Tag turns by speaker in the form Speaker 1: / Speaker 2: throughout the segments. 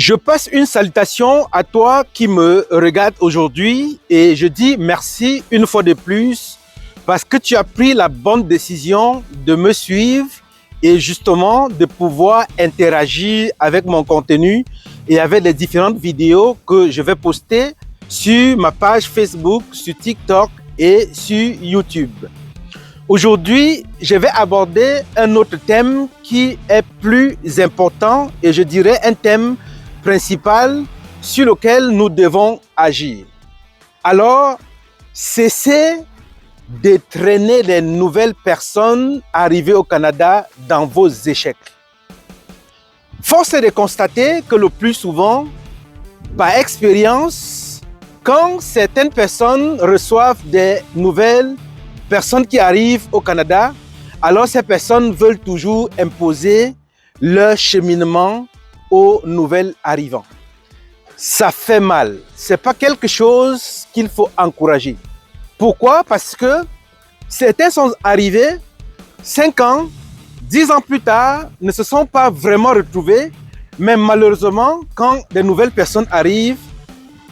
Speaker 1: Je passe une salutation à toi qui me regarde aujourd'hui et je dis merci une fois de plus parce que tu as pris la bonne décision de me suivre et justement de pouvoir interagir avec mon contenu et avec les différentes vidéos que je vais poster sur ma page Facebook, sur TikTok et sur YouTube. Aujourd'hui, je vais aborder un autre thème qui est plus important et je dirais un thème principal sur lequel nous devons agir. Alors, cessez de traîner les nouvelles personnes arrivées au Canada dans vos échecs. Force est de constater que le plus souvent, par expérience, quand certaines personnes reçoivent des nouvelles personnes qui arrivent au Canada, alors ces personnes veulent toujours imposer leur cheminement aux nouvelles arrivants. Ça fait mal. Ce n'est pas quelque chose qu'il faut encourager. Pourquoi? Parce que certains sont arrivés 5 ans, 10 ans plus tard, ne se sont pas vraiment retrouvés, mais malheureusement, quand de nouvelles personnes arrivent,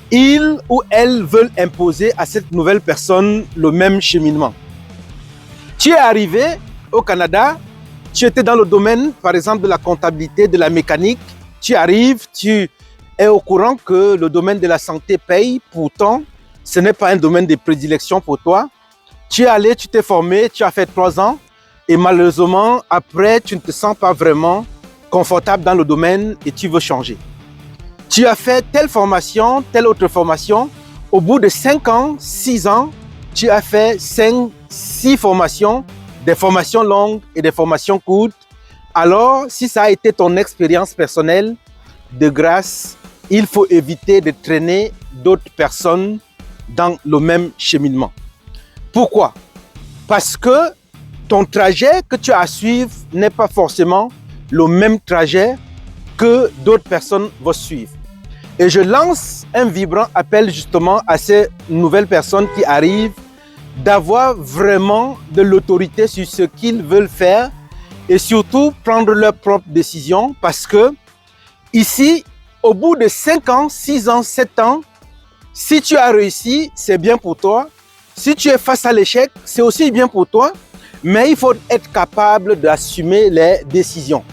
Speaker 1: ils ou elles veulent imposer à cette nouvelle personne le même cheminement. Tu es arrivé au Canada, tu étais dans le domaine, par exemple, de la comptabilité, de la mécanique. Tu arrives, tu es au courant que le domaine de la santé paye, pourtant, ce n'est pas un domaine de prédilection pour toi. Tu es allé, tu t'es formé, tu as fait 3 ans et malheureusement, après, tu ne te sens pas vraiment confortable dans le domaine et tu veux changer. Tu as fait telle formation, telle autre formation. Au bout de 5 ans, 6 ans, tu as fait 5, 6 formations, des formations longues et des formations courtes. Alors, si ça a été ton expérience personnelle, de grâce, il faut éviter de traîner d'autres personnes dans le même cheminement. Pourquoi? Parce que ton trajet que tu as à suivre n'est pas forcément le même trajet que d'autres personnes vont suivre. Et je lance un vibrant appel justement à ces nouvelles personnes qui arrivent d'avoir vraiment de l'autorité sur ce qu'ils veulent faire et surtout prendre leurs propres décisions parce que ici, au bout de 5 ans, 6 ans, 7 ans, si tu as réussi, c'est bien pour toi. Si tu es face à l'échec, c'est aussi bien pour toi, mais il faut être capable d'assumer les décisions.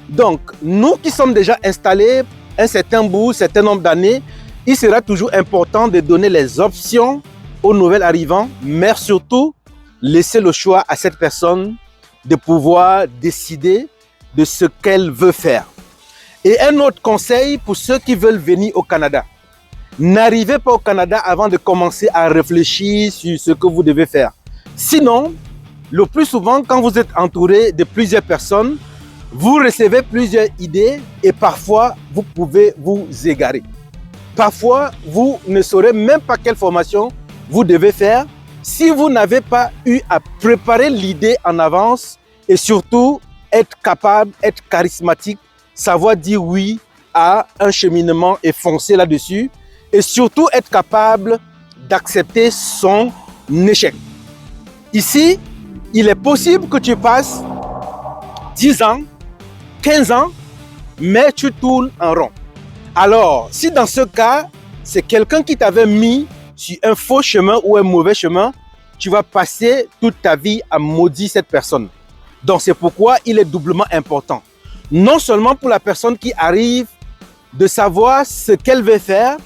Speaker 1: Donc, nous qui sommes déjà installés un certain bout, un certain nombre d'années, il sera toujours important de donner les options aux nouvelles arrivants, mais surtout, laisser le choix à cette personne de pouvoir décider de ce qu'elle veut faire. Et un autre conseil pour ceux qui veulent venir au Canada. N'arrivez pas au Canada avant de commencer à réfléchir sur ce que vous devez faire. Sinon, le plus souvent, quand vous êtes entouré de plusieurs personnes, vous recevez plusieurs idées et parfois, vous pouvez vous égarer. Parfois, vous ne saurez même pas quelle formation vous devez faire si vous n'avez pas eu à préparer l'idée en avance et surtout être capable, être charismatique, savoir dire oui à un cheminement et foncer là-dessus et surtout être capable d'accepter son échec. Ici, il est possible que tu passes 10 ans, 15 ans, mais tu tournes en rond. Alors, si dans ce cas, c'est quelqu'un qui t'avait mis sur un faux chemin ou un mauvais chemin, tu vas passer toute ta vie à maudire cette personne. Donc, c'est pourquoi il est doublement important. Non seulement pour la personne qui arrive de savoir ce qu'elle veut faire,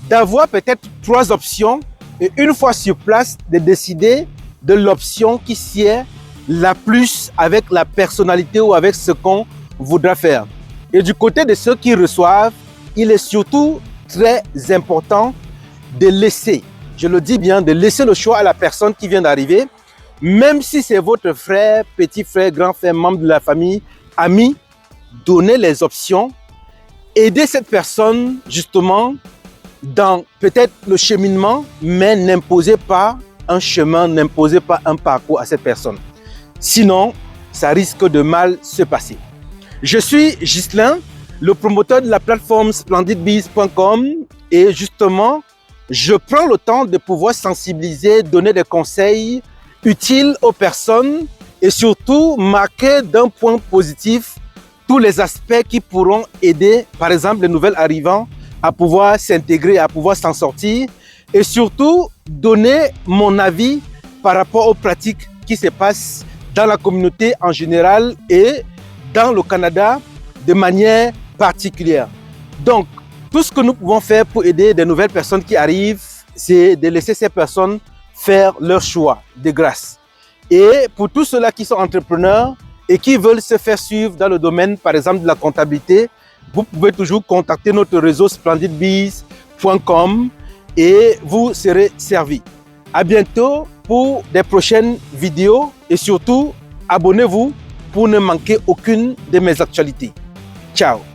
Speaker 1: d'avoir peut-être 3 options et une fois sur place, de décider de l'option qui sied la plus avec la personnalité ou avec ce qu'on voudra faire. Et du côté de ceux qui reçoivent, il est surtout très important de laisser, je le dis bien, de laisser le choix à la personne qui vient d'arriver, même si c'est votre frère, petit frère, grand frère, membre de la famille, ami, donnez les options, aidez cette personne justement dans peut-être le cheminement, mais n'imposez pas un chemin, n'imposez pas un parcours à cette personne. Sinon, ça risque de mal se passer. Je suis Ghislain, le promoteur de la plateforme splendidbiz.com et justement, je prends le temps de pouvoir sensibiliser, donner des conseils utiles aux personnes et surtout marquer d'un point positif tous les aspects qui pourront aider, par exemple, les nouvelles arrivants à pouvoir s'intégrer, à pouvoir s'en sortir et surtout donner mon avis par rapport aux pratiques qui se passent dans la communauté en général et dans le Canada de manière particulière. Donc, tout ce que nous pouvons faire pour aider des nouvelles personnes qui arrivent, c'est de laisser ces personnes faire leur choix de grâce. Et pour tous ceux-là qui sont entrepreneurs et qui veulent se faire suivre dans le domaine, par exemple, de la comptabilité, vous pouvez toujours contacter notre réseau splendidbiz.com et vous serez servi. À bientôt pour des prochaines vidéos et surtout, abonnez-vous pour ne manquer aucune de mes actualités. Ciao!